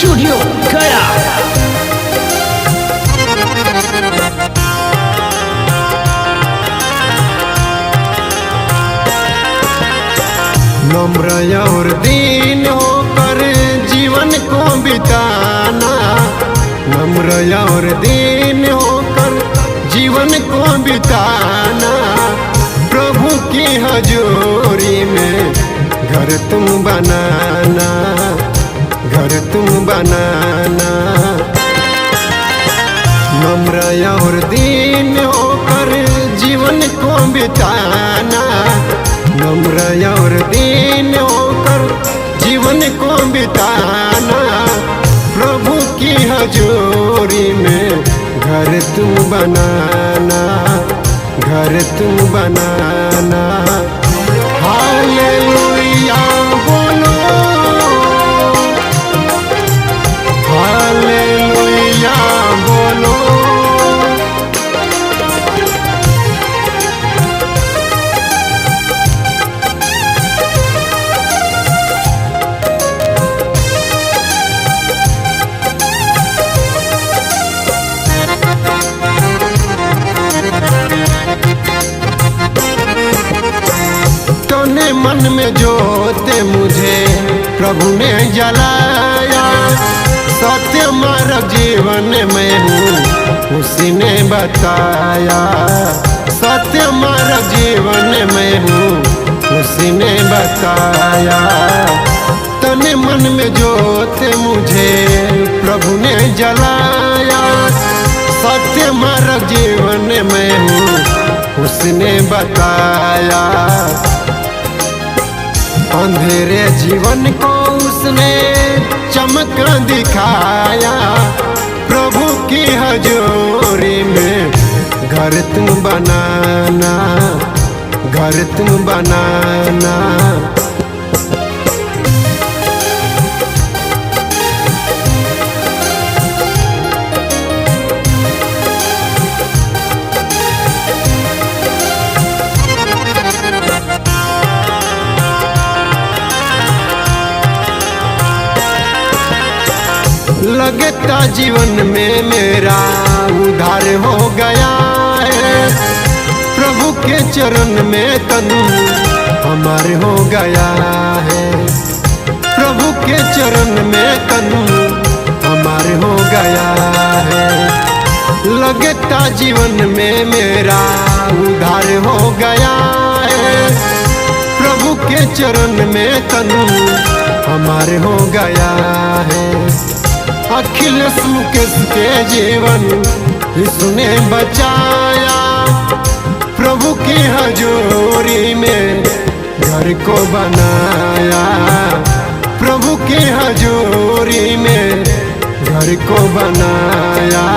Studio गया। नम्र और दीन होकर जीवन को बिताना, नम्र और दीन होकर जीवन को बिताना, प्रभु की हजूरी में घर तुम बनाना, घर तुम बनाना। नम्र और दीन होकर जीवन को बिताना, नम्र और दीन होकर जीवन को बिताना, प्रभु की हजूरी में घर तुम बनाना, घर तुम बनाना। हालेलुया बोलो, हालेलुया बोलो। तूने मन में जोते मुझे प्रभु ने जलाया, सत्य मार्ग जीवन में हूँ उसी ने बताया, सत्य मार्ग जीवन में हूँ उसी ने बताया। तूने मन में जोते मुझे प्रभु ने जलाया, सत्य मार्ग जीवन में हूँ उसने बताया। अंधेरे जीवन को उसने चमक दिखाया, प्रभु की हजूरी में घर तुम बनाना, घर तुम बनाना। लगता जीवन में मेरा उद्धार हो गया है, प्रभु के चरण में तन हमार हो गया है, प्रभु के चरण में तन हमार हो गया है। लगता जीवन में मेरा उद्धार हो गया है, प्रभु के चरण में तन हमार हो गया है। अखिलेश मुकेश के जीवन इसने बचाया, प्रभु की हजूरी में घर को बनाया, प्रभु की हजूरी में घर को बनाया।